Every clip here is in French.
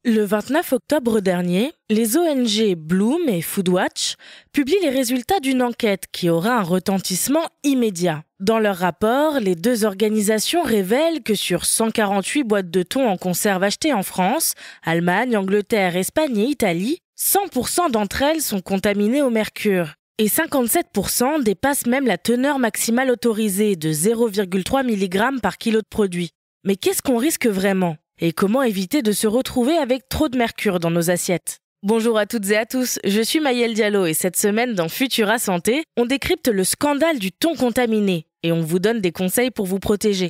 Le 29 octobre dernier, les ONG Bloom et Foodwatch publient les résultats d'une enquête qui aura un retentissement immédiat. Dans leur rapport, les deux organisations révèlent que sur 148 boîtes de thon en conserve achetées en France, Allemagne, Angleterre, Espagne et Italie, 100% d'entre elles sont contaminées au mercure. Et 57% dépassent même la teneur maximale autorisée de 0,3 mg par kilo de produit. Mais qu'est-ce qu'on risque vraiment ? Et comment éviter de se retrouver avec trop de mercure dans nos assiettes ? Bonjour à toutes et à tous, je suis Maëlle Diallo et cette semaine dans Futura Santé, on décrypte le scandale du thon contaminé et on vous donne des conseils pour vous protéger.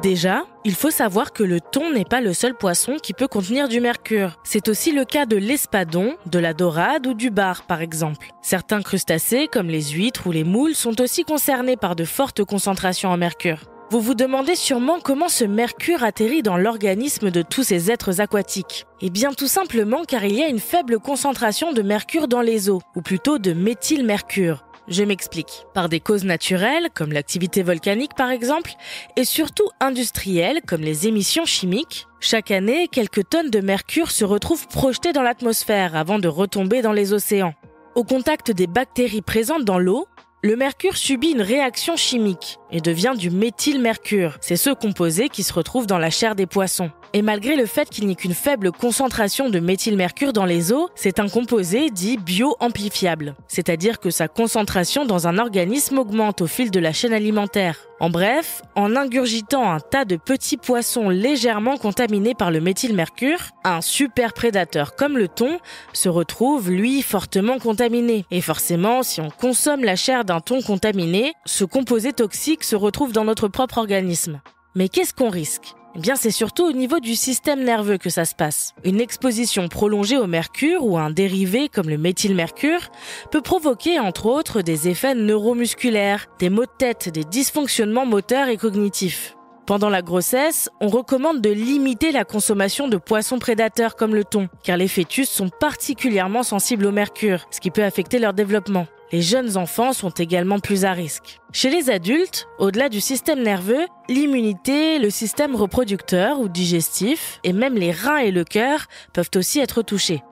Déjà, il faut savoir que le thon n'est pas le seul poisson qui peut contenir du mercure. C'est aussi le cas de l'espadon, de la dorade ou du bar par exemple. Certains crustacés comme les huîtres ou les moules sont aussi concernés par de fortes concentrations en mercure. Vous vous demandez sûrement comment ce mercure atterrit dans l'organisme de tous ces êtres aquatiques. Eh bien tout simplement car il y a une faible concentration de mercure dans les eaux, ou plutôt de méthylmercure. Je m'explique. Par des causes naturelles, comme l'activité volcanique par exemple, et surtout industrielles, comme les émissions chimiques, chaque année, quelques tonnes de mercure se retrouvent projetées dans l'atmosphère avant de retomber dans les océans. Au contact des bactéries présentes dans l'eau, le mercure subit une réaction chimique et devient du méthylmercure. C'est ce composé qui se retrouve dans la chair des poissons. Et malgré le fait qu'il n'y ait qu'une faible concentration de méthylmercure dans les eaux, c'est un composé dit bioamplifiable. C'est-à-dire que sa concentration dans un organisme augmente au fil de la chaîne alimentaire. En bref, en ingurgitant un tas de petits poissons légèrement contaminés par le méthylmercure, un super prédateur comme le thon se retrouve, lui, fortement contaminé. Et forcément, si on consomme la chair d'un thon contaminé, ce composé toxique se retrouve dans notre propre organisme. Mais qu'est-ce qu'on risque ? Eh bien, c'est surtout au niveau du système nerveux que ça se passe. Une exposition prolongée au mercure ou à un dérivé comme le méthylmercure peut provoquer, entre autres, des effets neuromusculaires, des maux de tête, des dysfonctionnements moteurs et cognitifs. Pendant la grossesse, on recommande de limiter la consommation de poissons prédateurs comme le thon, car les fœtus sont particulièrement sensibles au mercure, ce qui peut affecter leur développement. Les jeunes enfants sont également plus à risque. Chez les adultes, au-delà du système nerveux, l'immunité, le système reproducteur ou digestif, et même les reins et le cœur peuvent aussi être touchés.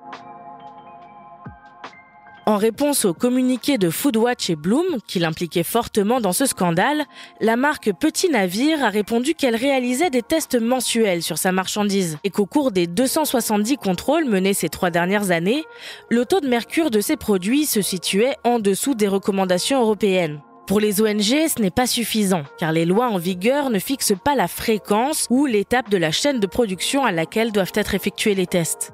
En réponse au communiqué de Foodwatch et Bloom, qui l'impliquaient fortement dans ce scandale, la marque Petit Navire a répondu qu'elle réalisait des tests mensuels sur sa marchandise et qu'au cours des 270 contrôles menés ces 3 dernières années, le taux de mercure de ces produits se situait en dessous des recommandations européennes. Pour les ONG, ce n'est pas suffisant, car les lois en vigueur ne fixent pas la fréquence ou l'étape de la chaîne de production à laquelle doivent être effectués les tests.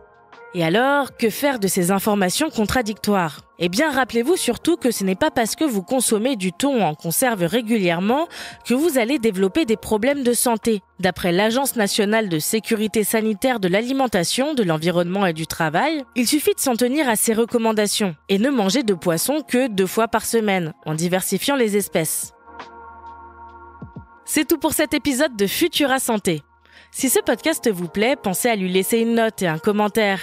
Et alors, que faire de ces informations contradictoires ? Eh bien, rappelez-vous surtout que ce n'est pas parce que vous consommez du thon en conserve régulièrement que vous allez développer des problèmes de santé. D'après l'Agence nationale de sécurité sanitaire de l'alimentation, de l'environnement et du travail, il suffit de s'en tenir à ces recommandations et ne manger de poisson que 2 fois par semaine, en diversifiant les espèces. C'est tout pour cet épisode de Futura Santé. Si ce podcast vous plaît, pensez à lui laisser une note et un commentaire.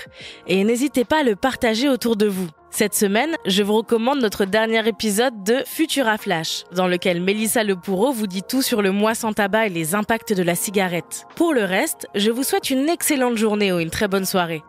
Et n'hésitez pas à le partager autour de vous. Cette semaine, je vous recommande notre dernier épisode de Futura Flash, dans lequel Mélissa Lepoureau vous dit tout sur le mois sans tabac et les impacts de la cigarette. Pour le reste, je vous souhaite une excellente journée ou une très bonne soirée.